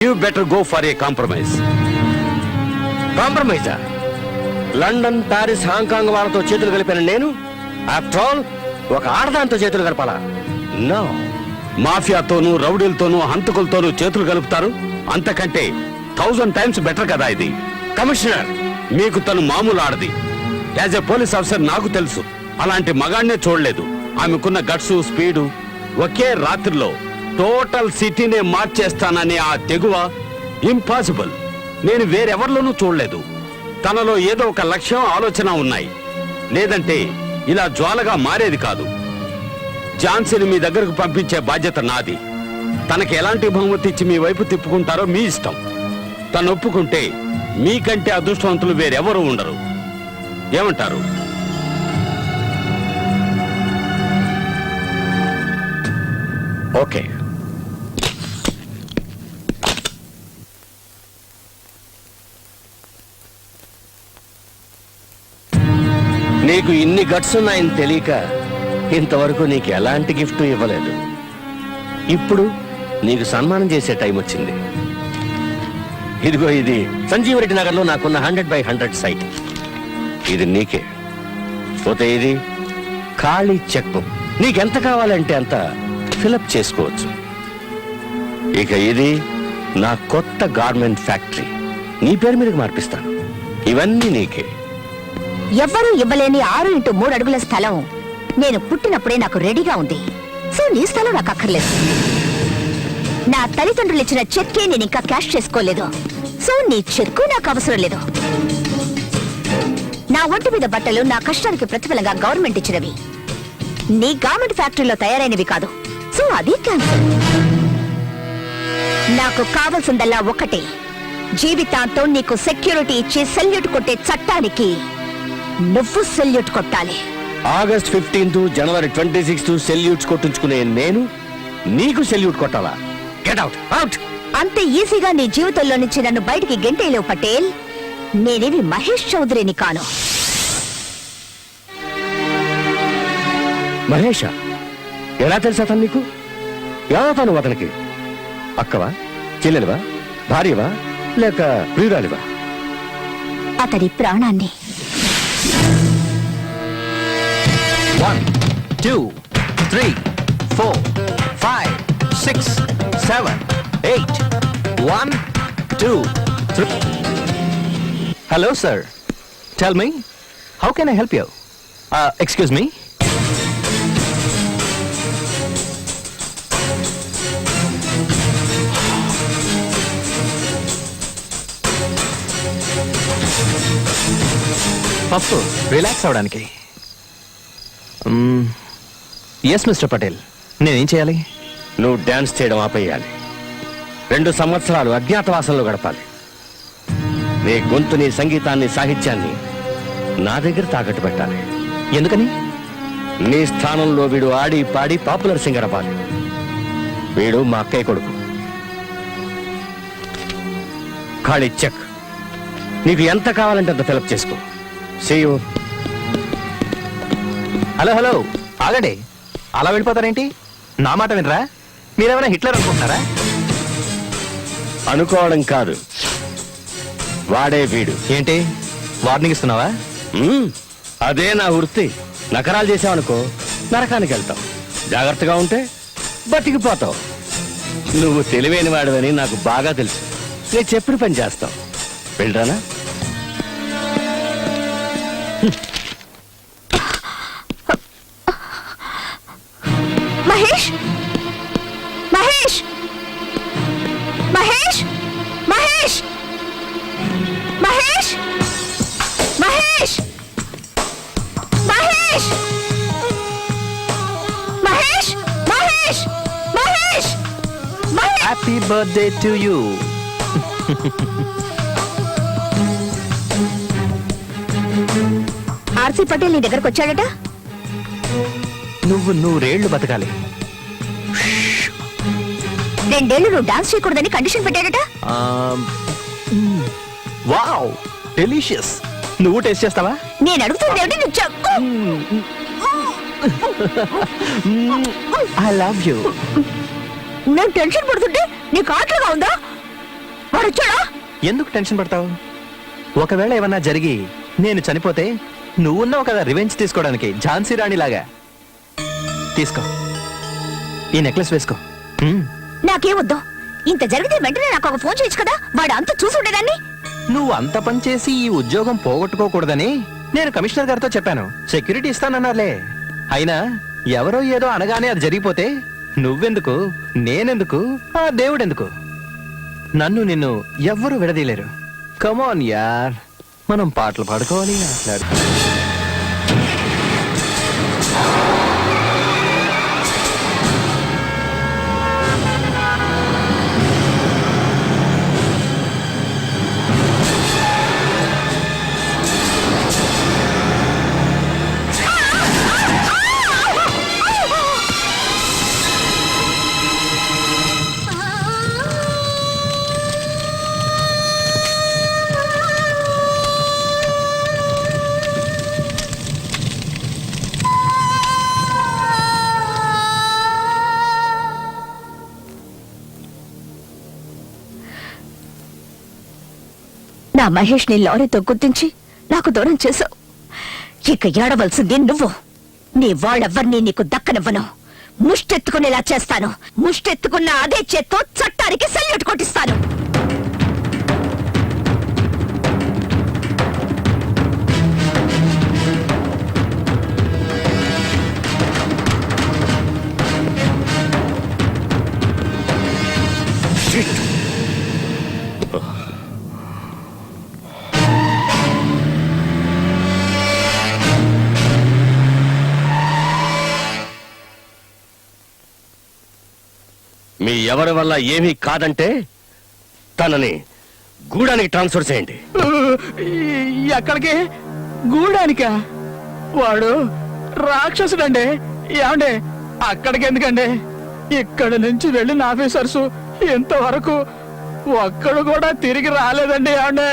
You better go for a compromise. కాంప్రమైజా? London, Paris, Hong Kong వాళ్ళతో చేతులు కలిపిన నేను ఆఫ్టర్ ఆల్ ఒక ఆడదాంతో చేతులు కలపాలా? నో. మాఫియాతోనూ రౌడీలతోనూ హంతకులతోనూ చేతులు కలుపుతారు. అంతకంటే 1000 times బెటర్ కదా ఇది. కమిషనర్, మీకు తను మామూలు ఆడది. యాజ్ ఎ పోలీస్ ఆఫీసర్ నాకు తెలుసు. అలాంటి మగాడినే చూడలేదు. ఆమెకున్న గట్సు, స్పీడు, ఒకే రాత్రిలో టోటల్ సిటీనే మార్చేస్తాననే ఆ తెగువ ఇంపాసిబుల్. నేను వేరెవరిలోనూ చూడలేదు. తనలో ఏదో ఒక లక్ష్యం, ఆలోచన ఉన్నాయి. లేదంటే ఇలా జ్వాలగా మారేది కాదు. ఝాన్సీని మీ దగ్గరకు పంపించే బాధ్యత నాది. తనకి ఎలాంటి బహుమతి ఇచ్చి మీ వైపు తిప్పుకుంటారో మీ ఇష్టం. తను ఒప్పుకుంటే మీకంటే అదృష్టవంతులు వేరెవరూ ఉండరు. ఏమంటారు? ఓకే. నీకు ఇన్ని గట్స్ ఉన్నాయని తెలియక ఇంతవరకు నీకు ఎలాంటి గిఫ్ట్ ఇవ్వలేదు. ఇప్పుడు నీకు సన్మానం చేసే టైం వచ్చింది. ఇదిగో, ఇది సంజీవరెడ్డి నగర్లో నాకున్న 100/100 సైట్. ఇది నీకే. పోతే ఇది ఖాళీ చెక్ బుక్. నీకెంత కావాలంటే అంత ఫిలప్ చేసుకోవచ్చు. ఇక ఇది నా కొత్త గార్మెంట్ ఫ్యాక్టరీ. నీ పేరు మీదకి మార్పిస్తాను. ఇవన్నీ నీకే. ఎవ్వరూ ఇవ్వలేని 6x3 అడుగుల స్థలం నేను పుట్టినప్పుడే నాకు రెడీగా ఉంది. సో నీ స్థలం నాకు అక్కర్లేదు. నా తల్లిదండ్రులు ఇచ్చిన చెక్కే నేను ఇంకా క్యాష్ చేసుకోలేదు. సో నీ చెక్కు నాకు అవసరం లేదు. నా ఒంటి మీద బట్టలు నా కష్టానికి ప్రతిఫలంగా గవర్నమెంట్ ఇచ్చినవి. నీ గార్మెంట్ ఫ్యాక్టరీలో తయారైనవి కాదు. సో అది క్యాన్సల్. నాకు కావాల్సిందల్లా ఒకటే, జీవితాంతం నీకు సెక్యూరిటీ ఇచ్చి సెల్యూట్ కొట్టే చట్టానికి నువ్వు సెల్యూట్ కొట్టాలి. ఆగస్ట్ 15th, జనవరి 26th సెల్యూట్స్ కొట్టించుకునే నేను నీకు సెల్యూట్ కొట్టాలా? Get out, out. అంత ఈజీగా నీ జీవితంలో నుంచి నన్ను బయటికి గెంటేయలేవు పటేల్. నేనేవి మహేష్ చౌదరిని కాను. మహేష? ఎలా తెలుసా అతను నీకు? ఎవరతాను అతనికి? అక్కవా, చెల్లెలివా, భార్యవా, లేక ప్రియురాలివా? అతడి ప్రాణాన్ని. 1, 2, 3, 4, 5, 6, 7, 8. 1, 2, 3. Hello, sir. Tell me, how can I help you? Excuse me? పప్పు రిలాక్స్ అవడానికి. ఎస్ మిస్టర్ పటేల్, నేనేం చేయాలి? నువ్వు డాన్స్ చేయడం ఆపేయాలి. 2 సంవత్సరాలు అజ్ఞాతవాసంలో గడపాలి. నీ గొంతుని, సంగీతాన్ని, సాహిత్యాన్ని నా దగ్గర తాకట్టు పెట్టాలి. ఎందుకని? నీ స్థానంలో వీడు ఆడి పాడి పాపులర్ సింగర్ అవ్వాలి. వీడు మా అక్కయ్య కొడుకు. ఖాళీ చెక్. నీకు ఎంత కావాలంటే అంత ఫిలప్ చేసుకో. See you. హలో హలో, ఆగండి. అలా వెళ్ళిపోతారేంటి? నా మాట వినరా? మీరేమైనా హిట్లర్ అనుకుంటున్నారా? అనుకోవడం కాదు, వాడే వీడు. ఏంటి వార్నింగ్ ఇస్తున్నావా? అదే నా వృత్తి. నకరాలు చేసావనుకో నరకానికి వెళ్తావు. జాగ్రత్తగా ఉంటే బతికిపోతావు. నువ్వు తెలివైన వాడివని నాకు బాగా తెలుసు. నేను చెప్పిన పని చేస్తావు. వెళ్ళరానా? Mahesh, Mahesh, Mahesh, Mahesh, Mahesh, Mahesh, Mahesh, Mahesh, Mahesh, Mahesh, Mahesh. Happy birthday to you. RC Patel నీ దగ్గరకు వచ్చాడట. నువ్వు 100 ఏళ్లు బతకాలి. 2 ఏళ్లు నువ్వు డాన్స్ చేయకూడదని కండిషన్ పెట్టాడట. Wow, delicious. నువ్వు టేస్ట్ చేస్తావా? నేను అడుగుతుంది ఏమిటి? నువ్వు చెప్పు. I love you. నేను టెన్షన్ పడుతుంటే నీకు ఆటలుగా ఉందా? వాడు వచ్చాడా? ఎందుకు టెన్షన్ పడతావు? ఒకవేళ ఏమన్నా జరిగి నేను చనిపోతే నువ్వున్నావు కదా రివెంజ్ తీసుకోవడానికి, ఝాన్సీ రాణిలాగా. తీసుకో, ఈ నెక్లెస్ వేసుకో. నాకేం వద్దు. ఇంత జరిగితే వెంటనే నాకు ఒక ఫోన్ చేయొచ్చు కదా, వాడు అంత చూసి ఉండేదాన్ని. నువ్వు అంత పని చేసి ఈ ఉద్యోగం పోగొట్టుకోకూడదని నేను కమిషనర్ గారితో చెప్పాను. సెక్యూరిటీ ఇస్తానన్నారులే. అయినా ఎవరో ఏదో అనగానే అది జరిగిపోతే నువ్వెందుకు, నేనెందుకు, ఆ దేవుడెందుకు? నన్ను నిన్ను ఎవ్వరూ విడదీయలేరు. కమాన్ యార్, మనం పాటలు పాడుకోవాలి, మాట్లాడుకోవాలి. నా మహేష్ ని లారీతో గుర్తించి నాకు దూరం చేశావు. ఇక ఏడవలసింది నువ్వు. నీ వాళ్ళెవ్వరినీ నీకు దక్కనివ్వను. ముష్టెత్తుకునేలా చేస్తాను. ముష్టెత్తుకున్న అదే చేత్తో చట్టానికి సెల్యూట్ కొట్టిస్తాను. మీ ఎవరి వల్ల ఏమీ కాదంటే తనని గూడానికి ట్రాన్స్ఫర్ చేయండి. ఎక్కడికి? గూడానిక? వాడు రాక్షసుడండి. ఏమండి, అక్కడికి ఎందుకండి? ఇక్కడి నుంచి వెళ్ళిన ఆఫీసర్స్ ఇంతవరకు ఒక్కడు కూడా తిరిగి రాలేదండి. ఏమండి,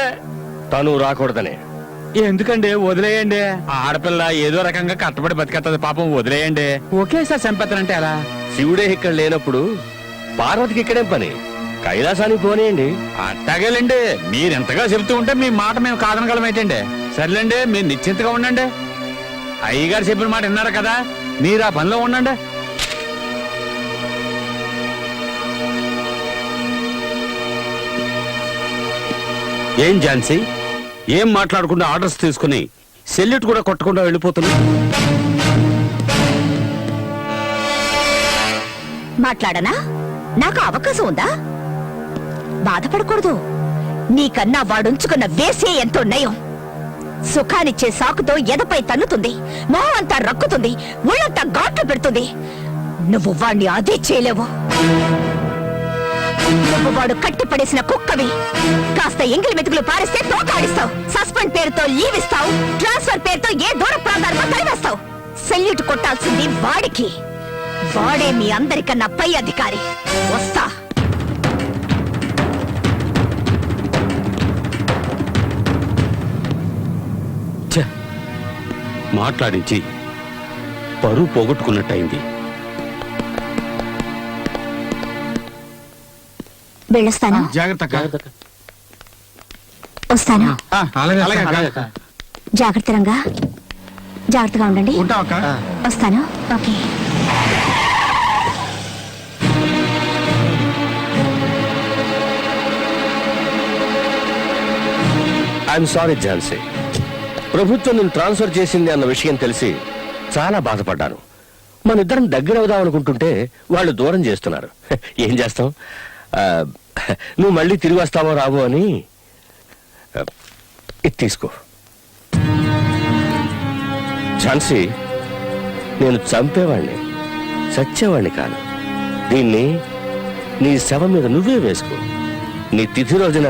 తను రాకూడదనే. ఎందుకండి? వదిలేయండి. ఆడపిల్ల ఏదో రకంగా కట్టబడి బతికేస్తుంది. పాపం వదిలేయండి. ఒకేసారి చంపేస్తానంటే ఎలా? శివుడే ఇక్కడ లేనప్పుడు పార్వతికి ఇక్కడేం పని? కైలాసానికి పోనీయండి. అట్టగలండి. మీరెంతగా చెబుతూ ఉంటే మీ మాట మేము కాదనగలమేటండి. సర్లేండి, మీరు నిశ్చింతగా ఉండండి. అయ్యగారు చెప్పిన మాట విన్నారు కదా, మీరు ఆ పనిలో ఉండండి. ఏం ఝాన్సీ, ఏం మాట్లాడకుండా ఆర్డర్స్ తీసుకుని సెల్యూట్ కూడా కొట్టకుండా వెళ్ళిపోతున్నా? మాట్లాడనా? నాకు అవకాశం ఉందా? బాధపడకూడదు. నీకన్నా వాడుంచుకున్న వేసే ఎంతో నయం. సుఖానిచ్చే సాకుతో ఎదపై తన్నుతుంది, మొహం అంతా రక్కుతుంది, ఒళ్ళంతా ఘాట్లు పెడుతుంది. నువ్వు వాణ్ణి అదే చేయలేవు. నువ్వు వాడు కట్టిపడేసిన కుక్కవి. కాస్త ఎంగిలి మెతుకులు పారిస్తే తోకాడిస్తావు. సస్పెండ్ పేరుతో లీవ్ ఇస్తావు. ట్రాన్స్ఫర్ పేరుతో ఏ దూర ప్రాంతానికో తరివేస్తావు. సెల్యూట్ కొట్టాల్సింది వాడికి. వాడే మీ అందరికన్నా పై అధికారి. వస్తా. ఛ, మాట్లాడించి పరువు పోగొట్టుకున్నట్టయింది. వెళ్ళొస్తాను. జాగ్రత్త. వస్తాను. అలాగే. జాగ్రత్త రంగా. జాగ్రత్తగా ఉండండి. ఉంటావక్క? వస్తాను. ఓకే. I'm sorry Jhansi. ప్రభుత్వం నేను ట్రాన్స్ఫర్ చేసింది అన్న విషయం తెలిసి చాలా బాధపడ్డాను. మన ఇద్దరం దగ్గర అవుదాం అనుకుంటుంటే వాళ్ళు దూరం చేస్తున్నారు. ఏం చేస్తాం? నువ్వు మళ్ళీ తిరిగి వస్తావో రావో అని ఇది తీసుకో. ఝాన్సీ, నేను చంపేవాణ్ణి, చచ్చేవాణ్ణి కాదు. దీన్ని నీ శవం మీద నువ్వే వేసుకో. నీ తిథి రోజున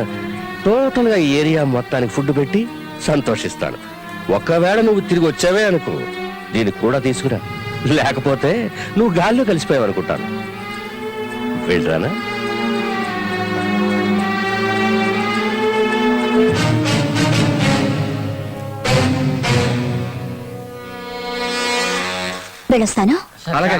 టోటల్ గా ఈ ఏరియా మొత్తానికి ఫుడ్ పెట్టి సంతోషిస్తాను. ఒకవేళ నువ్వు తిరిగి వచ్చావే అనుకో, దీనికి కూడా తీసుకురా. లేకపోతే నువ్వు గాల్లో కలిసిపోయావు అనుకుంటాను. వెళ్ళరానా? వెళ్ళొస్తాను. అలాగే.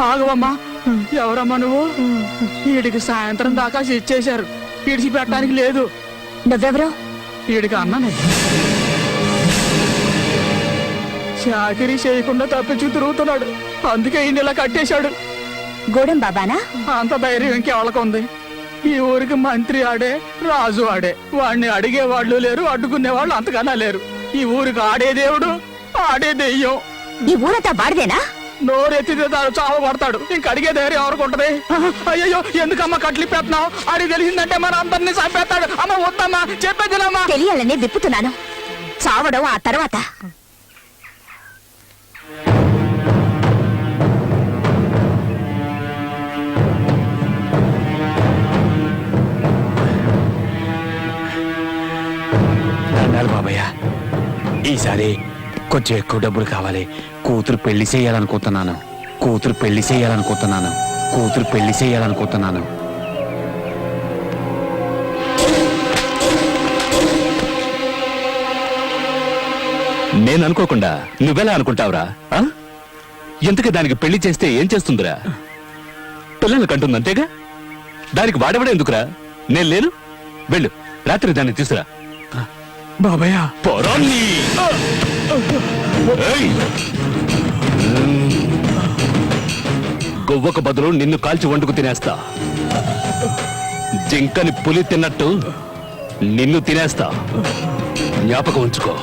ఆగవమ్మా, ఎవరమ్మా నువ్వు? వీడికి సాయంత్రం దాకా ఇచ్చేశారు, విడిచిపెట్టడానికి లేదు. నువ్వెవరో? వీడికి అన్ననే చాకరీ చేయకుండా తప్పించు తిరుగుతున్నాడు, అందుకే ఈయన ఇలా కట్టేశాడు. గూడెం బాబానా? అంత ధైర్యం ఇంకెవరికి ఉంది? ఈ ఊరికి మంత్రి ఆడే, రాజు ఆడే. వాడిని అడిగే వాళ్ళు లేరు, అడ్డుకునే వాళ్ళు అంతకన్నా లేరు. ఈ ఊరికి ఆడే దేవుడు, ఆడే దెయ్యం. ఈ ఊరంతా వాడిదేనా? నోరెత్తితే చావ పడతాడు, ఇంక అడిగే ధైర్యం ఎవరికి ఉంటది? అయ్యో, ఎందుకమ్మా కట్లి పెట్టినావు? అడిగి తెలిసిందంటే మన అందరినీ చంపేస్తాడు. అమ్మ వద్దమ్మా, చెప్పేదినమ్మా. తెలియాలని విప్పుతున్నాను, చావడం ఆ తర్వాత. దండాలు బాబయ్య, ఈసారి కొంచెం ఎక్కువ డబ్బులు కావాలి. కూతురు పెళ్లి చేయాలనుకుంటున్నాను. నేను అనుకోకుండా నువ్వెలా అనుకుంటావురా? ఎందుకు దానికి పెళ్లి చేస్తే ఏం చేస్తుందిరా? పిల్లలు కంటుంది అంతేగా. దానికి వాడవడే ఎందుకురా? నేను లేను, వెళ్ళు, రాత్రి దాన్ని తీసురా. బాబయ్య, పొరాన్ని గొవ్వకు బదులు నిన్ను కాల్చి వండుకు తినేస్తా. జింకని పులి తిన్నట్టు నిన్ను తినేస్తా, జ్ఞాపకం ఉంచుకో.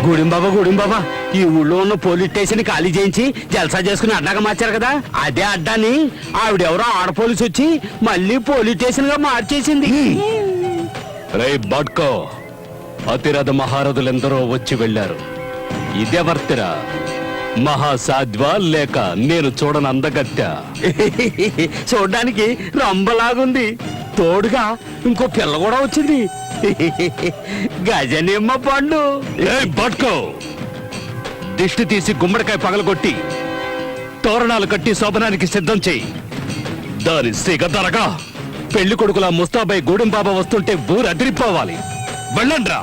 గూడెం బాబా, ఈ ఊళ్ళో ఉన్న పోలీస్ స్టేషన్ ఖాళీ చేయించి జల్సా చేసుకుని అడ్డాగా మార్చారు కదా, అదే అడ్డాని ఆవిడెవరో ఆడ పోలీసు వచ్చి మళ్ళీ పోలీస్ స్టేషన్ గా మార్చేసింది. రే బాడ్కో, అతిరథ మహారథులెందరో వచ్చి వెళ్ళారు. ఇదెవర్తిరా? మహాసాధ్వా లేక నేను చూడని అందగత్య? చూడ్డానికి రంబలాగుంది, తోడుగా ఇంకో పిల్ల కూడా వచ్చింది. గజనిమ్మ పండు. బాడ్కో, దిష్టి తీసి గుమ్మడికాయ పగలగొట్టి తోరణాలు కట్టి శోభనానికి సిద్ధం చెయ్యి. దాని సిగదరగా పెళ్లి కొడుకుల ముస్తాబై గూడెం బాబా వస్తుంటే ఊరు అదిరిపోవాలి. వెళ్ళండ్రా.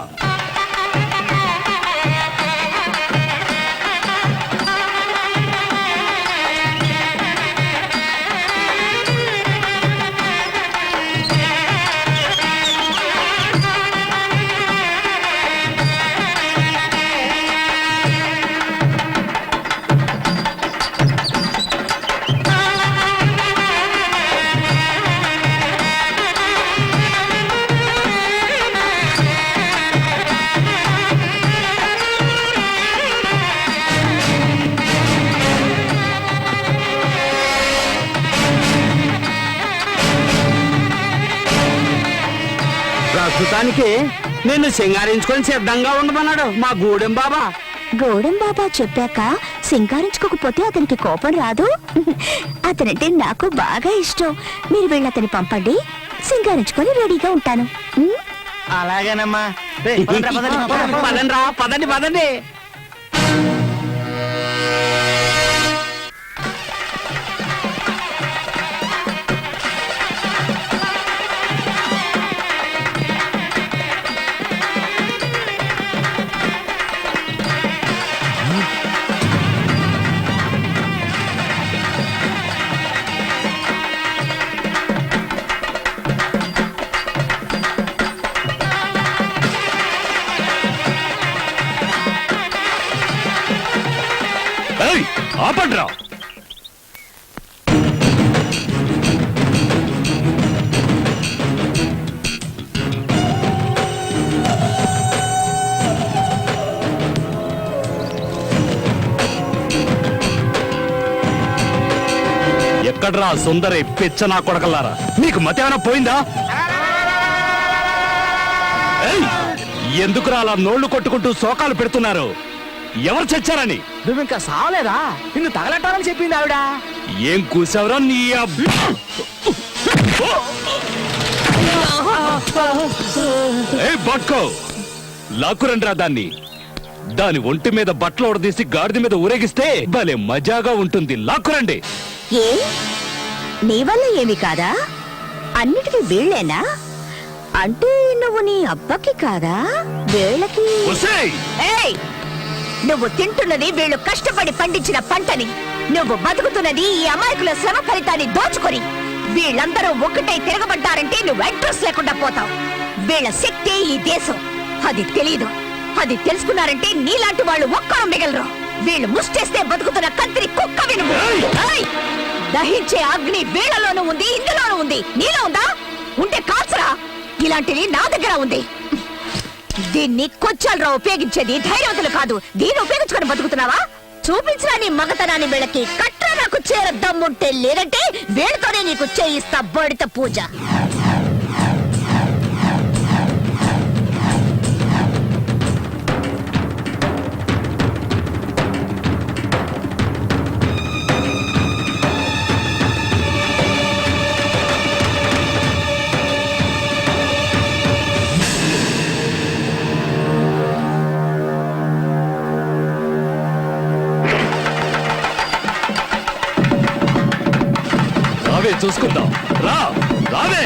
ప్రస్తుతానికి నిన్ను సింగారించుకొని సిద్ధంగా ఉండమన్నాడు మా గూడెం బాబా. గూడెం బాబా చెప్పాక సింగారించుకోకపోతే అతనికి కోపం రాదు. అతనంటే నాకు బాగా ఇష్టం. మీరు వెళ్ళి అతన్ని పంపండి, సింగారించుకొని రెడీగా ఉంటాను. అలాగేనమ్మా. పదండి. ఆపండ్రా. ఎక్కడ్రా సుందరి పిచ్చ నా కొడకల్లారా? మీకు మతేమైనా పోయిందా? ఎందుకురా అలా నోళ్లు కొట్టుకుంటూ శోకాలు పెడుతున్నారు? ఎవరు చచ్చారని? నువ్వు ఇంకా సావలేదా? నిన్ను తగలట్టాలని చెప్పింది ఆవిడ. ఏం కూసావురా నీ పట్టుకో లాక్కురండ్రా దాన్ని. దాని ఒంటి మీద బట్టలు ఉడదీసి గాడిద మీద ఊరేగిస్తే భలే మజాగా ఉంటుంది. లాక్కురండి. ఏ నీ వల్ల ఏమి కాదా? అన్నిటికీ వీళ్ళేనా? అంటే నువ్వు నీ అబ్బకి కాదా వీళ్ళకి? ఒసేయ్! ఏయ్! నువ్వు తింటున్నది వీళ్ళు కష్టపడి పండించిన పంటని, నువ్వు బతుకుతున్నది ఈ అమాయకుల శ్రమ ఫలితాన్ని దోచుకొని. వీళ్ళందరూ ఒక్కటై తిరగబడ్డారంటే నువ్వు అడ్రస్ లేకుండా పోతావు. వీళ్ళ శక్తి ఈ దేశం, అది తెలీదు. అది తెలుసుకున్నారంటే నీలాంటి వాళ్ళు ఒక్కరు మిగలరు. వీళ్ళు ముష్టేస్తే బతుకుతున్న కత్తిరి కుక్క వినుము. ఏయ్! దహించే అగ్ని వీళ్ళలోనూ ఉంది, ఇందులోనూ ఉంది. నీలో ఉందా? ఉంటే కాల్చరా. ఇలాంటిది నా దగ్గర ఉంది. దీన్ని కొచ్చాలరా ఉపయోగించేది, ధైర్యవంతులు కాదు. దీన్ని ఉపయోగించుకొని బతుకుతున్నావా? చూపించరా నీ మగతనాన్ని వీళ్ళకి. కట్రా నాకు చేర దమ్ముంటే, లేదంటే వీళ్ళతోనే నీకు చేయిస్తా బడిత పూజ. రావే చూసుకుందాం. రా రావే.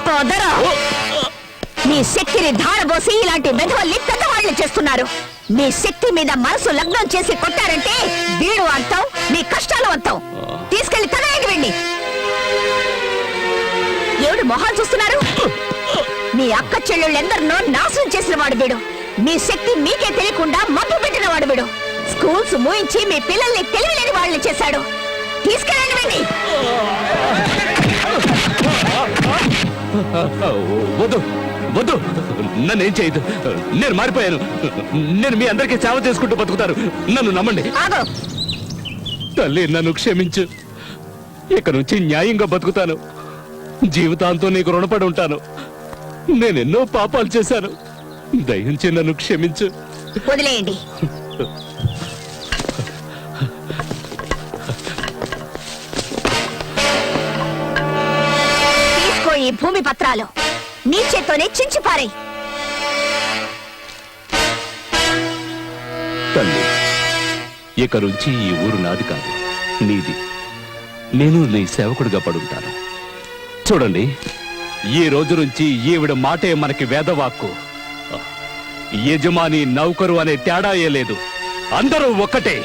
సోదరా, మీ శక్తిని ధారబోసి ఇలాంటి మెధవల్ని పెద్దవాళ్ళు చేస్తున్నారు. మీ శక్తి మీద మనసు లగ్నం చేసి కొట్టారంటే వీడు అంతం, మీ కష్టాలు అంతం. తీసుకెళ్లి తగలేండి వెండి. ఏమిటి మొహాలు చూస్తున్నారు? మీ అక్క చెల్లెళ్ళెందరినో నాశనం చేసిన వాడు వీడు. మీ శక్తి మీకే తెలియకుండా మబ్బు పెట్టిన వాడు వీడు. స్కూల్స్ మూయించి మీ పిల్లల్ని తెలివిలేని వాళ్ళని చేశాడు. తీసుకెళ్ళండి వెండి. వద్దు వద్దు, నన్నేం చేయదు. నేను మారిపోయాను. నేను మీ అందరికీ సేవ చేసుకుంటూ బతుకుతాను. నన్ను నమ్మండి. ఆగో. తల్లి, నన్ను క్షమించు. ఇక నుంచి న్యాయంగా బతుకుతాను. జీవితాంతం నీకు రుణపడి ఉంటాను. నేనెన్నో పాపాలు చేశాను. దయించి నన్ను క్షమించు. వదిలేయండి. తీసుకో ఈ భూమి పత్రాలు. నీ చేత్తోనే చించిపారే. తల్లి, ఇక నుంచి ఈ ఊరు నాది కాదు, నీది. నేను నీ సేవకుడిగా పడుంటాను. చూడండి, ఈ రోజు నుంచి ఈవిడ మాటే మనకి వేదవాక్కు. యజమాని నౌకరు అనే తేడాయే లేదు. అందరూ ఒక్కటే.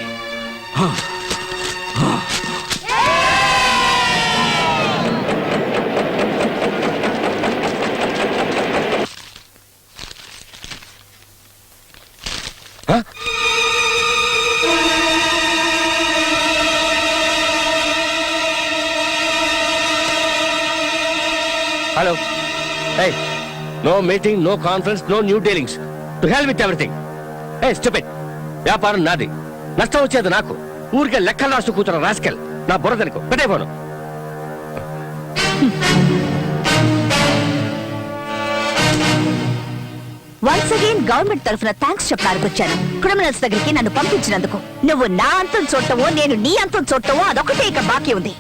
హలో. ఏయ్, no meeting, no conference, no new dealings. To hell with everything. ఏ స్టూపిడ్, వ్యాపారం నాది, నష్టం వచ్చేది నాకు. ఊరికే లెక్కలు రాస్తూ కూతురు రాస్కెల్. నా బుర్రదనుకో పెట్టైపోను. వన్స్ అగైన్ గవర్నమెంట్ తరఫున థ్యాంక్స్ చెప్పడానికి వచ్చాను. క్రిమినల్స్ దగ్గరికి నన్ను పంపించినందుకు. నువ్వు నా అంతం చూడటమో నేను నీ అంతం చూడటమో అదొకటే ఇక బాకీ ఉంది.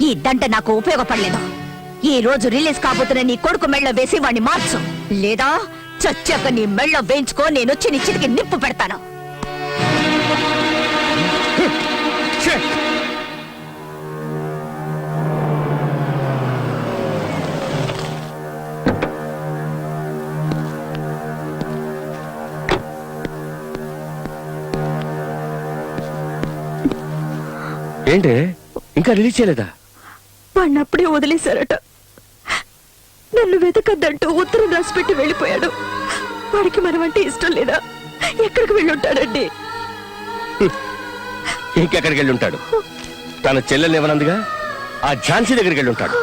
ఈ దంట నాకు ఉపయోగపడలేదు. ఈ రోజు రిలీజ్ కాబోతున్న నీ కొడుకు మెళ్ళ వేసి వాణ్ణి మార్చు, లేదా చచ్చాక నీ మెళ్ళ వేయించుకో. నేను వచ్చి నీ చితికి నిప్పు పెడతాను. ఏంటి ఇంకా రిలీజ్ చేయలేదా? వాణ్ణి అప్పుడే వదిలేశారట. నన్ను వెతకద్దంటూ ఉత్తరం రాసిపెట్టి వెళ్ళిపోయాడు. వాడికి మనం అంటే ఇష్టం లేదా? ఎక్కడికి వెళ్ళుంటాడండి? ఇంకెక్కడికి వెళ్ళి ఉంటాడు? తన చెల్లెల్ని ఇవ్వనందుగా ఆ ఝాన్సీ దగ్గరికి వెళ్ళి ఉంటాడు.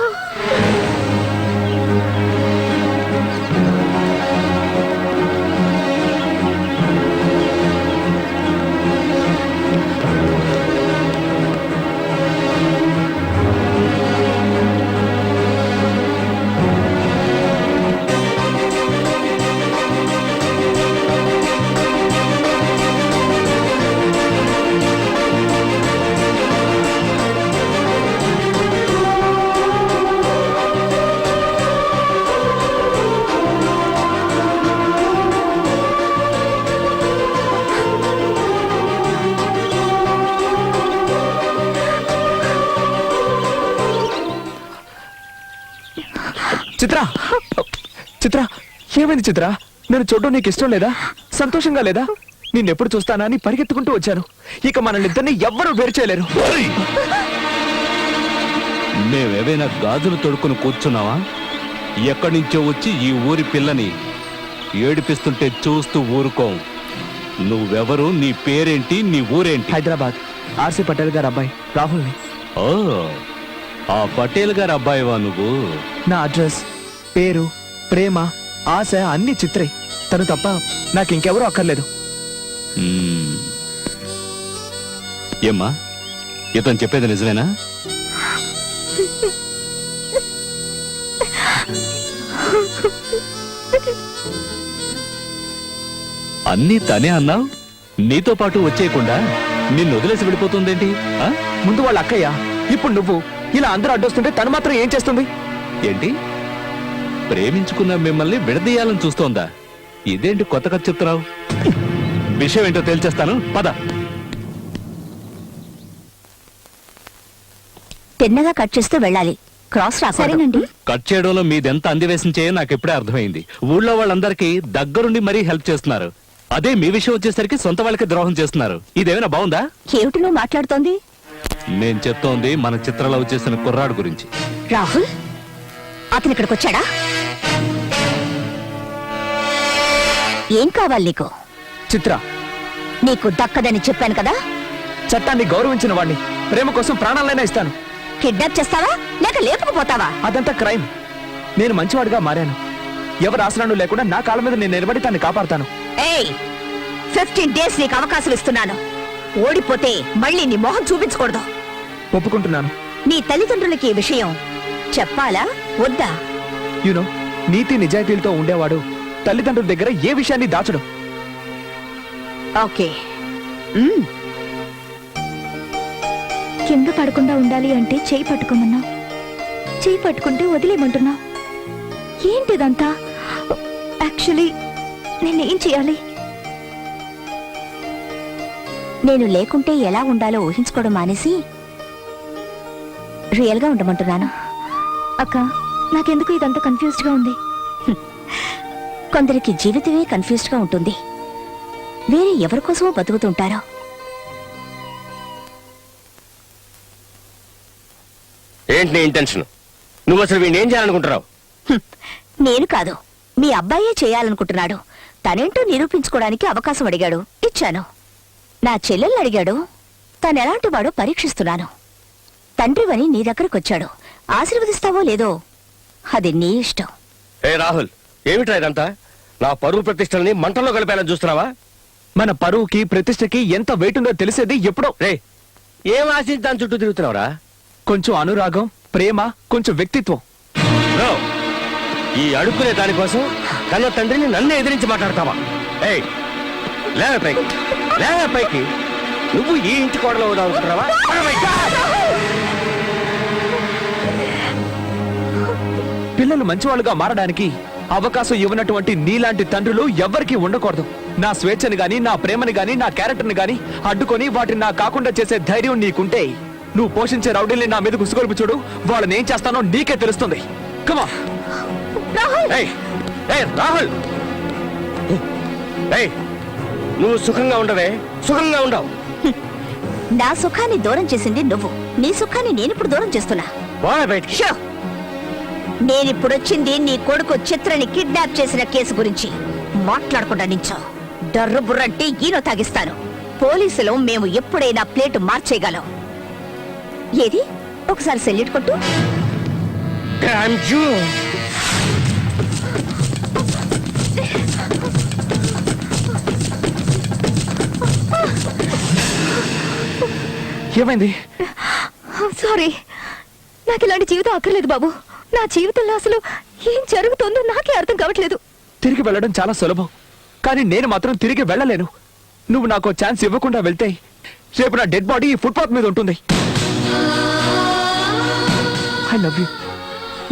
చిత్ర, చిత్ర, ఏమైంది చిత్ర? నేను చూడడం నీకు ఇష్టం లేదా? సంతోషంగా లేదా? నిన్నెప్పుడు చూస్తానా అని పరిగెత్తుకుంటూ వచ్చాను. ఇక మనల్నిద్దరిని ఎవ్వరూ వేరు చేయలేరు. మేమేవైనా గాజులు తొడుక్కుని కూర్చున్నావా? ఎక్కడి నుంచో వచ్చి ఈ ఊరి పిల్లని ఏడిపిస్తుంటే చూస్తూ ఊరుకోం. నువ్వెవరు? నీ పేరేంటి? నీ ఊరేంటి? హైదరాబాద్ ఆర్సీ పటేల్ గారు అబ్బాయి రాహుల్ని. ఓ, ఆ పటేల్ గారి అబ్బాయివా నువ్వు? నా అడ్రస్, పేరు, ప్రేమ, ఆశ అన్ని చిత్రే. తను తప్ప నాకు ఇంకెవరూ అక్కర్లేదు. మ్మ్. ఏమ్మా, ఇతను చెప్పేది నిజమేనా? అన్నీ తనే అన్నావు. నీతో పాటు వచ్చేయకుండా నిన్ను వదిలేసి వెళ్ళిపోతుందేంటి? ఆ? ముందు వాళ్ళ అక్కయ్య, ఇప్పుడు నువ్వు. ఇలా అందరూ అడ్డొస్తుంటే తను మాత్రం ఏం చేస్తుంది? ఏంటి, ప్రేమించుకున్న మిమ్మల్ని విడదీయాలని చూస్తోందా? ఇదేంటి కొత్త కథ చెప్తున్నావు? విషయం ఏంటో తేల్చేస్తాను, పద. తిన్నగా కట్ చేస్తూ వెళ్ళాలి. క్రాస్ రా. సరేనండి. కట్ చేయడంలో మీదెంత అందివేశం చేయో నాకు ఎప్పుడే అర్థమైంది. ఊళ్ళో వాళ్ళందరికీ దగ్గరుండి మరీ హెల్ప్ చేస్తున్నారు. అదే మీ విషయం వచ్చేసరికి సొంత వాళ్ళకి ద్రోహం చేస్తున్నారు. ఇదేమైనా బాగుందా? ఏమిటి నువ్వు మాట్లాడుతోంది? నేను చెప్తోంది మన చిత్రలో వచ్చేసిన కుర్రాడు గురించి. రాహుల్ అతను ఇక్కడికి వచ్చాడా? ఏం కావాలి నీకు? చిత్ర, నీకు దక్కదని చెప్పాను కదా. చట్టాన్ని గౌరవించిన వాడిని, ప్రేమ కోసం ప్రాణాలైనా ఇస్తాను. కిడ్నాప్ చేస్తావా లేక లేపుకుపోతావా? అదంతా క్రైమ్. నేను మంచివాడిగా మారాను. ఎవరు ఆసరాను లేకుండా నా కాళ్ళ మీద నేను నిలబడి తన్ని కాపాడుతాను. ఏయ్, 15 days నీకు అవకాశం ఇస్తున్నాను. ఓడిపోతే మళ్ళీ నీ మొహం చూపించకూడదు. ఒప్పుకుంటున్నాను. నీ తల్లిదండ్రులకి ఈ విషయం చెప్పాలా వద్దా? యూనో, నీతి నిజాయితీలతో ఉండేవాడు తల్లిదండ్రుల దగ్గర ఏ విషయాన్ని దాచడు. ఓకే. కింద పడకుండా ఉండాలి అంటే చేయి పట్టుకోమన్నా, చేయి పట్టుకుంటే వదిలేయమంటున్నా. ఏంటిదంతా? యాక్చువల్లీ నేనేం చేయాలి? నేను లేకుంటే ఎలా ఉండాలో ఊహించుకోవడం మానేసి రియల్గా ఉండమంటున్నాను. అక్క, నాకెందుకు ఇదంతా కన్ఫ్యూజ్డ్గా ఉంది. కొందరికి జీవితమే కన్ఫ్యూజ్డ్గా ఉంటుంది. వేరే ఎవరి కోసమో బతుకుతుంటారో. ఏంటి నీ ఇంటెన్షన్? నువ్వు అసలు వీడిని ఏం చేయాలనుకుంటున్నావు? నేను కాదు, మీ అబ్బాయే చేయాలనుకుంటున్నాడు. తనేంటో నిరూపించుకోవడానికి అవకాశం అడిగాడు, ఇచ్చాను. నా చెల్లెల్ని అడిగాడు, తనెలాంటి వాడో పరీక్షిస్తున్నాను. తండ్రివని నీ దగ్గరకొచ్చాడు. ఆశీర్వదిస్తావో లేదో అది నీ ఇష్టం. ఏ రాహుల్, ఏమిట్రా ఇదంతా? నా పరువు ప్రతిష్టల్ని మంటల్లో కలిపేయాలని చూస్తున్నావా? మన పరువుకి ప్రతిష్టకి ఎంత వెయిట్ ఉందో తెలిసేది ఎప్పుడో. రే, ఏం ఆశించి దాని చుట్టూ తిరుగుతున్నావురా? కొంచెం అనురాగం, ప్రేమ, కొంచెం వ్యక్తిత్వం. బ్రో, ఈ అడుక్కునే దానికోసం కన్న తండ్రిని నన్ను ఎదిరించి మాట్లాడతావా? ఏయ్, లేవే పైకి, లేవే పైకి. నువ్వు ఈ ఇంటి కోడలో అవుదామనుకుంటున్నావా? పిల్లలు మంచివాళ్ళుగా మారడానికి అవకాశం ఇవ్వనటువంటి నీలాంటి తండ్రులు ఎవ్వరికీ ఉండకూడదు. నా స్వేచ్ఛని గాని, నా ప్రేమని గాని, నా క్యారెక్టర్ని గాని అడ్డుకొని వాటిని నా కాకుండా చేసే ధైర్యం నీకుంటే నువ్వు పోషించే రౌడీల్ని నా మీద గుసుగొలుపు చూడు. వాళ్ళని ఏం చేస్తానో నీకే తెలుస్తుంది. కమా రాహుల్, ఏయ్, నువ్వు సుఖంగా ఉండవే, సుఖంగా ఉండవు. నా సుఖాన్ని దూరం చేసింది నువ్వు. నీ సుఖాన్ని నేనిప్పుడు దూరం చేస్తున్నా. పోరా బయటికి. షో! నేనిప్పుడొచ్చింది నీ కొడుకు చిత్రని కిడ్నాప్ చేసిన కేసు గురించి మాట్లాడకుండా నించో. డర్రు బుర్రంటే ఈనో తాగిస్తాను. పోలీసులు మేము ఎప్పుడైనా ప్లేటు మార్చేయగలం. ఏది ఒకసారి సెల్యూట్ కొట్టు. ఏమైంది? సారీ, నాకు ఇలాంటి జీవితం అక్కర్లేదు బాబు. నా జీవితంలో అసలు ఏం జరుగుతుందో నాకే అర్థం కావట్లేదు. తిరిగి వెళ్ళడం చాలా సులభం, కానీ నేను మాత్రం తిరిగి వెళ్ళలేను. నువ్వు నాకు ఛాన్స్ ఇవ్వకుండా వెళ్తే రేపు నా డెడ్ బాడీ ఈ ఫుట్పాత్ మీద ఉంటుంది. I love you.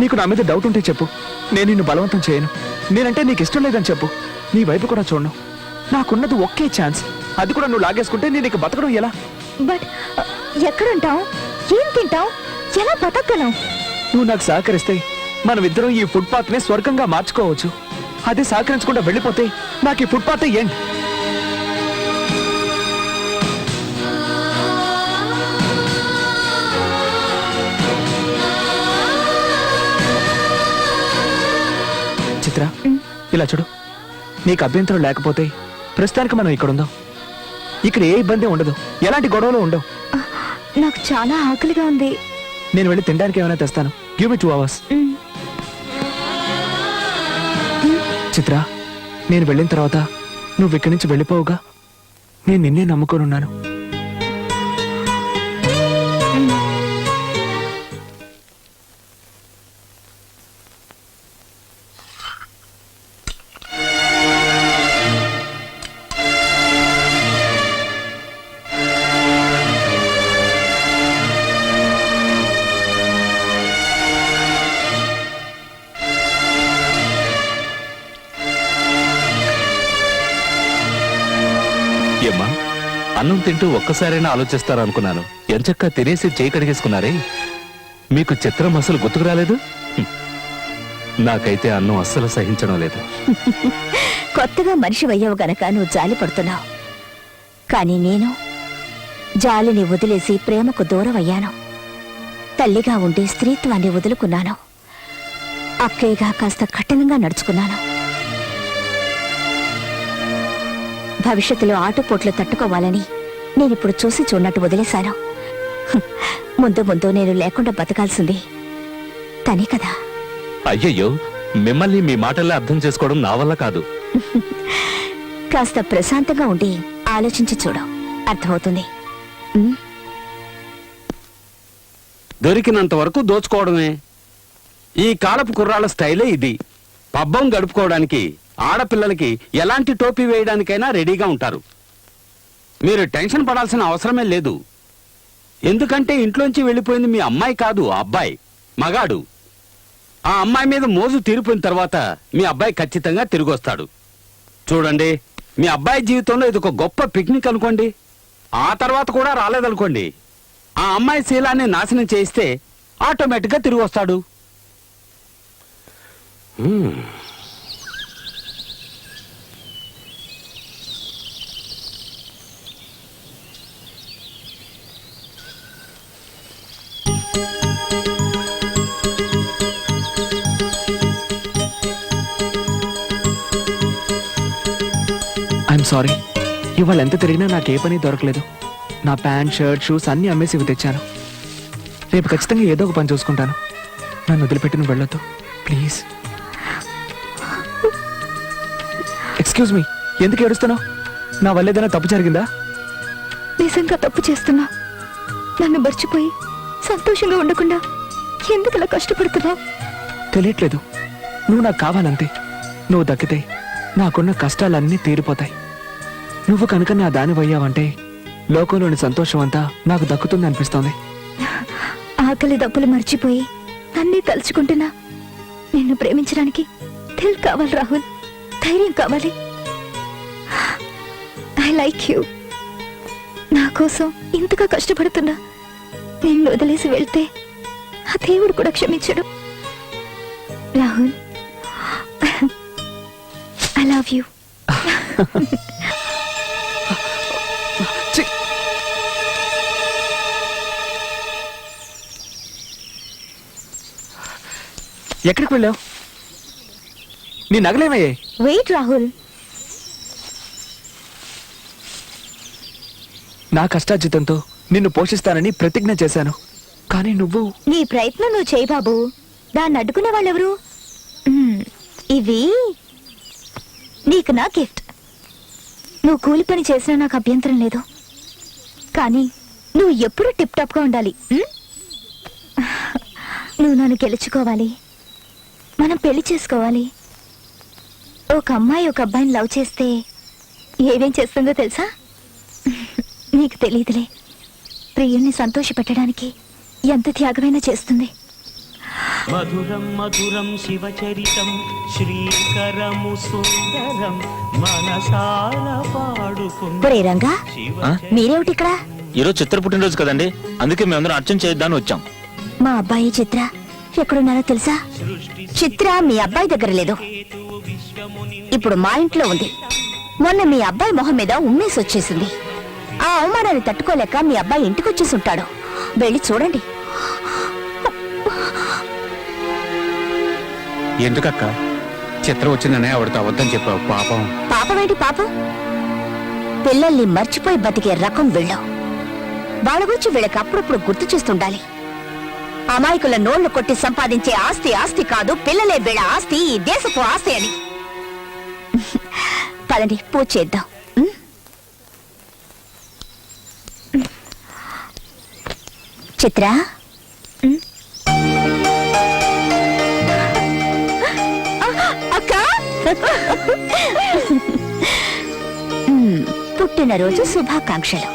నీకు నా మీద డౌట్ ఉంటే చెప్పు, నేను నిన్ను బలవంతం చేయను. నేనంటే నీకు ఇష్టం లేదని చెప్పు, నీ వైపు కూడా చూడను. నాకున్నది ఒకే ఛాన్స్, అది కూడా నువ్వు లాగేసుకుంటే నేను ఇక బతకడం ఎలా? బట్ ఎక్కడుంటావు, ఏం తింటావు, ఎలా బతకగలం? నువ్వు నాకు సహకరిస్తే మనమిద్దరం ఈ ఫుట్పాత్ ని స్వర్గంగా మార్చుకోవచ్చు. అదే సహకరించకుండా వెళ్ళిపోతే నాకు ఈ ఫుట్పాత్ ఏంటి? చిత్ర, ఇలా చూడు. నీకు అభ్యంతరం లేకపోతే ప్రస్తుతానికి మనం ఇక్కడ ఉందాం. ఇక్కడ ఏ ఇబ్బంది ఉండదు, ఎలాంటి గొడవలు ఉండవు. నాకు చాలా ఆకలిగా ఉంది. నేను వెళ్ళి తినడానికి ఏమైనా తెస్తాను. Give me 2 hours. చిత్ర, నేను వెళ్ళిన తర్వాత నువ్వు ఇక్కడి నుంచి వెళ్ళిపోవుగా. నేను నిన్నే నమ్ముకొనున్నాను. ఏమ్మా, అన్నం తింటూ ఒక్కసారైనా ఆలోచిస్తారనుకున్నాను. ఎంచక్కా తినేసి చేయి కడిగేసుకున్నారే. మీకు చిత్రం అసలు గుర్తుకు రాలేదు? నాకైతే అన్నం అస్సలు సహించడం లేదు. కొత్తగా మనిషి అయ్యావు గనక నువ్వు జాలి పడుతున్నావు. కానీ నేను జాలిని వదిలేసి ప్రేమకు దూరం అయ్యాను. తల్లిగా ఉండి స్త్రీత్వాన్ని వదులుకున్నాను. అక్కయ్యగా కాస్త కఠినంగా నడుచుకున్నాను. భవిష్యత్తులో ఆటుపోట్లు తట్టుకోవాలని నేనిప్పుడు చూసి చూడనట్టు వదిలేశాను. ముందు ముందు నేను లేకుండా బతకాల్సింది తనే కదా. అయ్యయ్యో, మిమ్మల్ని మీ మాటల్లో అర్థం చేసుకోవడం నా వల్ల కాదు. కాస్త ప్రశాంతంగా ఉండి ఆలోచించి చూడు, అర్థమవుతుంది. దొరికినంత వరకు దోచుకోవడమే ఈ కాలపు కుర్రాళ్ళ స్టైలే ఇది. పబ్బం గడుపుకోవడానికి ఆడపిల్లలకి ఎలాంటి టోపీ వేయడానికైనా రెడీగా ఉంటారు. మీరు టెన్షన్ పడాల్సిన అవసరమే లేదు. ఎందుకంటే ఇంట్లోంచి వెళ్ళిపోయింది మీ అమ్మాయి కాదు, అబ్బాయి, మగాడు. ఆ అమ్మాయి మీద మోజు తీరిపోయిన తర్వాత మీ అబ్బాయి ఖచ్చితంగా తిరిగి వస్తాడు. చూడండి, మీ అబ్బాయి జీవితంలో ఇది ఒక గొప్ప పిక్నిక్ అనుకోండి. ఆ తర్వాత కూడా రాలేదనుకోండి, ఆ అమ్మాయి శీలాన్ని నాశనం చేయిస్తే ఆటోమేటిక్గా తిరిగి వస్తాడు. I'm sorry. ఇవాళ ఎంత తిరిగినా నాకు ఏ పని దొరకలేదు. నా ప్యాంట్, షర్ట్, షూస్ అన్నీ అమ్మేసి ఇవి తెచ్చాను. రేపు ఖచ్చితంగా ఏదో ఒక పని చూసుకుంటాను. నన్ను వదిలిపెట్టి నువ్వు వెళ్ళొద్దు ప్లీజ్. ఎక్స్క్యూజ్ మీ, ఎందుకు ఏడుస్తున్నావు? నా వల్ల ఏదైనా తప్పు జరిగిందా? నిజంగా తప్పు చేస్తున్నా. నన్ను మర్చిపోయి సంతోషంగా ఉండకుండా ఎందుకు ఇలా కష్టపడుతున్నావు? తెలియట్లేదు. నువ్వు నాకు కావాలంతే. నువ్వు దక్కితే నాకున్న కష్టాలన్నీ తీరిపోతాయి. నువ్వు కనుక నా దానివయ్యావంటే లోకంలోని సంతోషం అంతా నాకు దక్కుతుంది అనిపిస్తోంది. ఆకలి దప్పులు మర్చిపోయి నన్నే తలుచుకుంటున్నా. నిన్ను ప్రేమించడానికి దిల్ కావాలి రాహుల్, ధైర్యం కావాలి. I like you. నా కోసం ఇంతగా కష్టపడుతున్నా నిన్ను వదిలేసి వెళ్తే ఆ దేవుడు కూడా క్షమించడు. Rahul, I love you. ఎక్కడికి వెళ్ళావు? నీ నగలేమయ్యాయి? వెయిట్ రాహుల్, నా కష్టార్జితంతో నిన్ను పోషిస్తానని ప్రతిజ్ఞ చేశాను. కానీ నువ్వు నీ ప్రయత్నం నువ్వు చేయి బాబు. దాన్ని అడ్డుకునే వాళ్ళెవరు? ఇవి నీకు నా గిఫ్ట్. నువ్వు కూలి పని చేసినా నాకు అభ్యంతరం లేదు. కానీ నువ్వు ఎప్పుడూ టిప్ టాప్ గా ఉండాలి. నువ్వు నన్ను గెలుచుకోవాలి. మనం పెళ్లి చేసుకోవాలి. ఒక అమ్మాయి ఒక అబ్బాయిని లవ్ చేస్తే ఏమేం చేస్తుందో తెలుసా? నీకు తెలియదులే. ప్రియుణ్ణి సంతోషపెట్టడానికి ఎంత త్యాగమైనా చేస్తుంది. మధురం మధురం శివచరితం శ్రీకరము సుందరం మనసార పాడుకుందాం. ఒరే రంగా, మీరేమిటి ఇక్కడ? ఈరోజు చిత్ర పుట్టినరోజు కదండి, అందుకే మేమందరం అర్చన చేద్దామని వచ్చాం. మా అబ్బాయి చిత్ర ఎక్కడున్నారో తెలుసా? చిత్ర మీ అబ్బాయి దగ్గర లేదు, ఇప్పుడు మా ఇంట్లో ఉంది. మొన్న మీ అబ్బాయి మొహం మీద ఉమ్మేసి వచ్చేసింది. ఆ అవమానాన్ని తట్టుకోలేక మీ అబ్బాయి ఇంటికి వచ్చేసి ఉంటాడు. వెళ్ళి చూడండి. ఎందుకక్క చిత్ర వచ్చిందనే ఆవిడతో అబద్ధం చెప్పావు? పాపం. పాపమేంటి పాపం? పిల్లల్ని మర్చిపోయి బతికే రకం వీళ్ళు. వాళ్ళ గురించి వీళ్ళకి అప్పుడప్పుడు గుర్తు చేస్తుండాలి. అమాయకుల నోళ్లు కొట్టి సంపాదించే ఆస్తి ఆస్తి కాదు, పిల్లలే వీళ్ళ ఆస్తి, ఈ దేశపు ఆస్తి అని. పదండి, పూజ చేద్దాం. చిత్ర, అక్క, పుట్టినరోజు శుభాకాంక్షలు.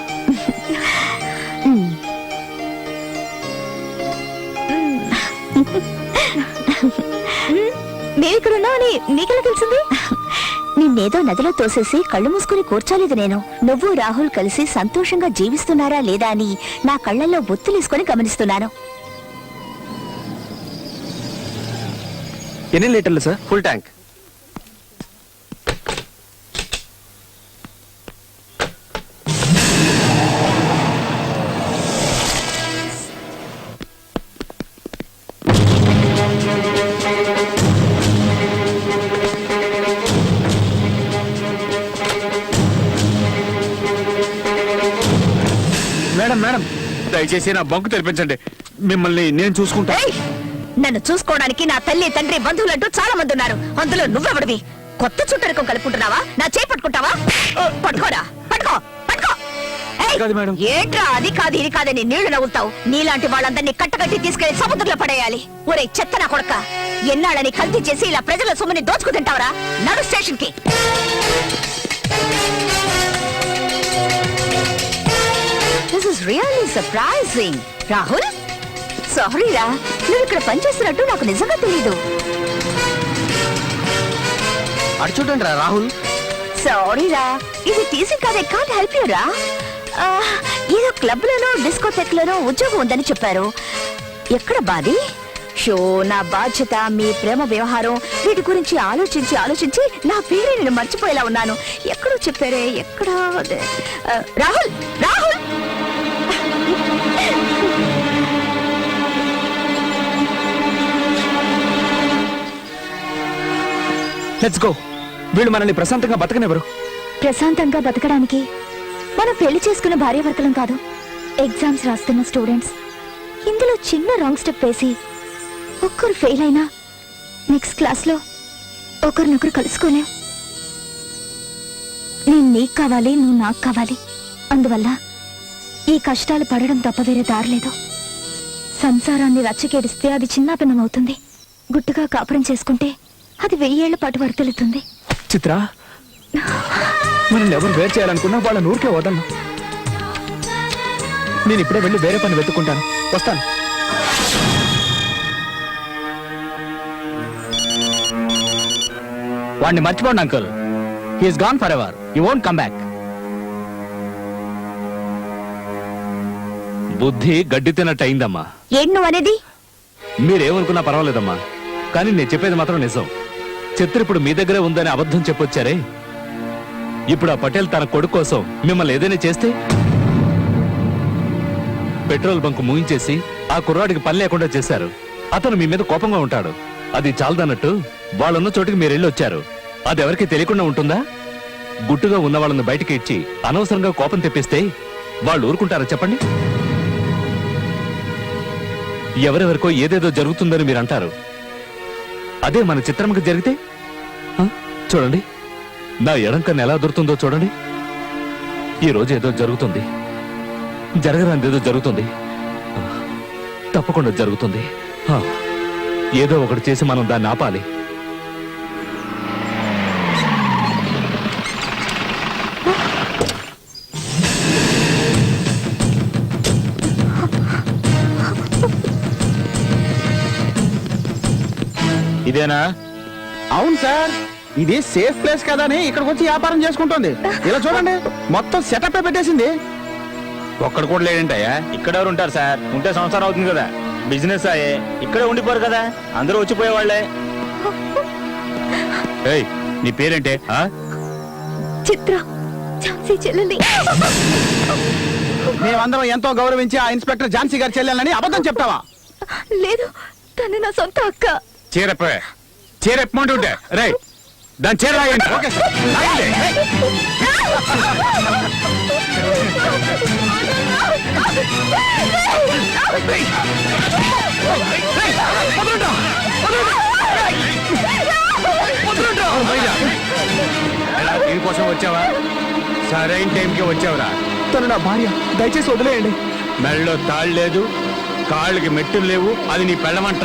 మేమిక్కడున్నామని నీకెలా తెలిసింది? నిన్నేదో నదిలో తోసేసి కళ్ళు మూసుకుని కూర్చోలేదు నేను. నువ్వు రాహుల్ కలిసి సంతోషంగా జీవిస్తున్నారా లేదా అని నా కళ్ళల్లో ఒత్తులేసుకొని గమనిస్తున్నాను. ఎన్ని లీటర్లు sir? Full tank. Madam madam, దయచేసి నా బంకు తెరిపించండి. మిమ్మల్ని నేను చూసుకుంటా. ఏయ్! నన్ను చూసుకోవడానికి నా తల్లి తండ్రి బంధువులంటూ చాలా మంది ఉన్నారు. అందులో నువ్వెవడివి? కొత్త చుట్టరికం కలుపుకుంటున్నావా? నా చేయి పట్టుకుంటావా? పట్టుకోరా, పట్టుకో, పట్టుకో. ఏయ్! కాదు మేడం. ఏంట్రా అది కాదు ఇది కాదని నీళ్లు నవ్వుతావు? నీలాంటి వాళ్ళందరినీ కట్టకట్టి తీసుకెళ్లి సముద్రంలో పడేయాలి. ఒరే చెత్త నా కొడక, ఎన్నాళ్ళని కల్తీ చేసి ఇలా ప్రజల సొమ్ముని దోచుకు తింటావరా? నడు స్టేషన్ కి. This is really surprising. Rahul, sorry రా, నువ్వు ఇక్కడ పనిచేస్తున్నట్టు నాకు నిజంగా తెలీదు. అటు చూడండి రా రాహుల్. సారీ రా, ఇది టీసీ కాదే, కాంట్ హెల్ప్ యూ రా. ఏదో క్లబ్ లోనో డిస్కోటెక్ లోనో ఉద్యోగం ఉందని చెప్పారు. ఎక్కడ బాది? షో, నా బాధ్యత, మీ ప్రేమ వ్యవహారం, వీటి గురించి ఆలోచించి ఆలోచించి నా పేరే నేను మర్చిపోయేలా ఉన్నాను. ఎక్కడో చెప్పారే, ఎక్కడ? Rahul, Rahul, let's go. వీళ్ళు మనల్ని ప్రశాంతంగా బతకనివ్వరు. ప్రశాంతంగా బతకడానికి మనం పెళ్లి చేసుకున్న భార్యాభర్తలం కాదు, ఎగ్జామ్స్ రాస్తున్న స్టూడెంట్స్. ఇందులో చిన్న రాంగ్ స్టెప్ వేసి ఒక్కరు ఫెయిల్ అయినా నెక్స్ట్ క్లాస్ లో ఒకరినొకరు కలుసుకోలేం. నేను నీకు కావాలి, నువ్వు నాకు కావాలి. అందువల్ల ఈ కష్టాలు పడడం తప్ప వేరే దారిలేదు. సంసారాన్ని రచ్చకేడిస్తే అది చిన్నాభిన్నమవుతుంది. గుట్టుగా కాపురం చేసుకుంటే అది 1000 ఏళ్ల పాటు వర్తిల్లుతుంది. చిత్ర, మనల్ని ఎవరు వేరు చేయాలనుకున్నా వాళ్ళ నూరికే వదలను. నేను ఇప్పుడే వెళ్ళి వేరే పని వెతుక్కుంటాను. వస్తాను. వాడిని మర్చిపోండి uncle. He's gone forever. You won't come back. బుద్ధి గడ్డి తిన్నట్టు అయిందమ్మా. ఏంటి నువ్వు అనేది? మీరేమనుకున్నా పర్వాలేదమ్మా, కానీ నేను చెప్పేది మాత్రం నిజం. చిత్ర ఇప్పుడు మీ దగ్గరే ఉందని అబద్ధం చెప్పొచ్చారే. ఇప్పుడు ఆ పటేల్ తన కొడుకు కోసం మిమ్మల్ని ఏదైనా చేస్తే, పెట్రోల్ బంక్ ముగించేసి ఆ కుర్రాడికి పని లేకుండా చేశారు. అతను మీ మీద కోపంగా ఉంటాడు. అది చాలదన్నట్టు వాళ్ళున్న చోటికి మీరు వెళ్ళి వచ్చారు. అది ఎవరికి తెలియకుండా ఉంటుందా? గుట్టుగా ఉన్న వాళ్ళని బయటికి ఇచ్చి అనవసరంగా కోపం తెప్పిస్తే వాళ్ళు ఊరుకుంటారా చెప్పండి? ఎవరెవరికో ఏదేదో జరుగుతుందని మీరు అంటారు. అదే మన చిత్రమ్మకి జరిగితే చూడండి, నా ఎడం కన్ను ఎలా దొరుకుతుందో చూడండి. ఈ రోజు ఏదో జరుగుతుంది, జరగరానిదేదో జరుగుతుంది, తప్పకుండా జరుగుతుంది. ఏదో ఒకటి చేసి మనం దాన్ని ఆపాలి. ఇదేనా? అవును సార్, ఇది సేఫ్ ప్లేస్ కదా అని ఇక్కడికి వచ్చి వ్యాపారం చేసుకుంటుంది. ఇలా చూడండి, మొత్తం సెటప్ పెట్టేసింది. ఒక్కడు కూడా లేడంటయ్యా. ఇక్కడ ఎవరు ఉంటారు సార్? ఉంటే సంసారం అవుతుంది కదా. బిజినెస్ అయ్యే ఇక్కడే ఉండిపోరు కదా, అందరూ వచ్చిపోయేవాళ్లే. ఏయ్, నీ పేరేంటే? చిత్ర, ఝాన్సీ చెల్లెలి. మేమందరం ఎంతో గౌరవించి ఆ ఇన్స్పెక్టర్ ఝాన్సీ గారి చెల్లెలని అబద్ధం చెప్తావా? లేదు, తను నా సొంత అక్క. చీరెప్పమంటుంటే రై దాని చీర లాగండి. ఓకే సార్, లాగండి. దీనికోసం వచ్చావా? సరైన టైంకి వచ్చావురా. తను నా భార్య, దయచేసి వదిలేయండి. మెళ్ళలో తాళ్ళు లేదు, కాళ్ళకి మెట్టులు లేవు, అది నీ పెళ్ళమంట.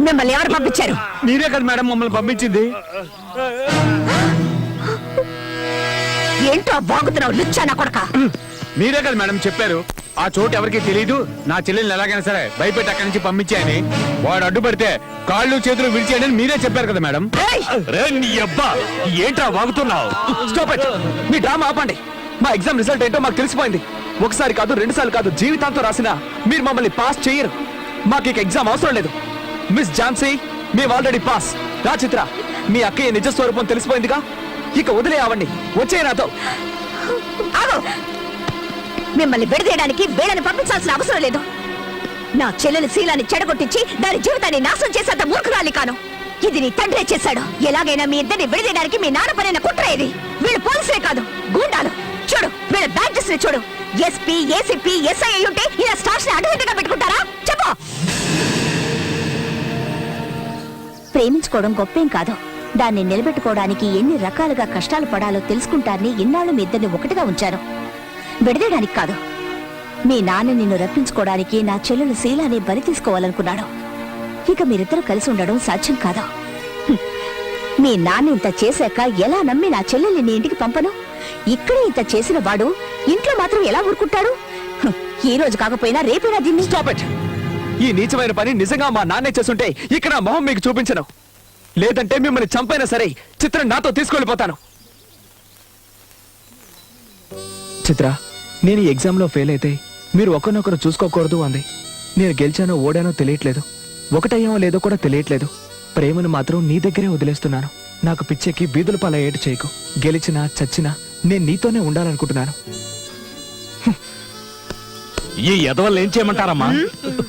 మిమ్మల్ని ఎవరు పంపించారు? మీరే కదా మేడం మమ్మల్ని పంపించింది. ఏంటో బాగుతున్నావు లుచ్చా నా కొడక. మీరే కదా మేడం చెప్పారు ఆ చోటు ఎవరికి తెలియదు, నా చెల్లెల్ని ఎలాగైనా సరే భయపెట్టి అక్కడి నుంచి పంపించాయని. వాడు అడ్డుపడితే కాళ్ళు చేతులు విడిచేయని మీరే చెప్పారు కదా మేడం. రే నీ అబ్బా, ఏంట్రా వాగుతున్నావు? Stop it. మీ డ్రామా ఆపండి. మా ఎగ్జామ్ రిజల్ట్ ఏంటో మాకు తెలిసిపోయింది. ఒకసారి కాదు, రెండు సార్లు కాదు, జీవితాంతో రాసినా మీరు మమ్మల్ని పాస్ చేయరు. మాకు ఇక ఎగ్జామ్ అవసరం లేదు. మిస్ ఝాన్సీ, మేము ఆల్రెడీ పాస్. రా చిత్ర, మీ అక్కయ్య నిజ స్వరూపం తెలిసిపోయిందిగా, ఇక వదిలే అవండి. వచ్చే నాతో. ఆగు! మిమ్మల్ని విడదీయడానికి వీళ్ళని పంపించాల్సిన అవసరం లేదు. నా చెల్లెలు శీలాన్ని చెడగొట్టించి దాని జీవితాన్ని నాశనం చేసేంత మూర్ఖురాలి కాను. ఇది నీ తండ్రే చేశాడు. ఎలాగైనా మీ ఇద్దరిని విడదీయడానికి మీ నాన్న పైన కుట్ర ఇది. వీళ్ళు పోలీసులే కాదు, గూండాలు. చూడు, వీళ్ళ బ్యాడ్జెస్ ని చూడు. ఎస్పీ, ఏసీపీ, ఎస్ఐ అయి ఉంటే ఇలా స్టార్స్ ని అడ్డుదిడ్డగా పెట్టుకుంటారా? చెప్పు. ప్రేమించుకోవడం గొప్పేం కాదు. దాన్ని నిలబెట్టుకోవడానికి ఎన్ని రకాలుగా కష్టాలు పడాలో తెలుసుకుంటారని ఇన్నాళ్ళు మీ ఇద్దరిని ఒకటిగా ఉంచాను. విడదీయడానికి కాదు. మీ నాన్న నిన్ను రప్పించుకోవడానికి నా చెల్లెలు శీలాన్ని బలి తీసుకోవాలనుకున్నాడు. ఇక మీరిద్దరూ కలిసి ఉండడం సాధ్యం కాదు. హ్మ్. మీ నాన్న ఇంత చేశాక ఎలా నమ్మి నా చెల్లెల్ని నీ ఇంటికి పంపను? ఇక్కడే ఇంత చేసిన వాడు ఇంట్లో మాత్రం ఎలా ఊరుకుంటాడు? హ్మ్. ఈ రోజు కాకపోయినా రేపైనా దీన్ని. Stop it. ఈ నీచమైన పని నిజంగా మా నాన్నే చేస్తుంటే ఇక్కడ నా మొహం మీకు చూపించను. లేదంటే మిమ్మల్ని చంపైనా సరే చిత్రం నాతో తీసుకెళ్ళిపోతాను. చిత్ర, నేను ఈ ఎగ్జామ్లో ఫెయిల్ అయితే మీరు ఒకరినొకరు చూసుకోకూడదు అంది. నేను గెలిచానో ఓడానో తెలియట్లేదు, ఒకటయ్యామో లేదో కూడా తెలియట్లేదు. ప్రేమను మాత్రం నీ దగ్గరే వదిలేస్తున్నాను. నాకు పిచ్చెక్కి బీదుల పాల ఏటు చేయకు. గెలిచినా చచ్చినా నేను నీతోనే ఉండాలనుకుంటున్నాను. ఈ ఎదవల్ని ఏం చేయమంటారమ్మా?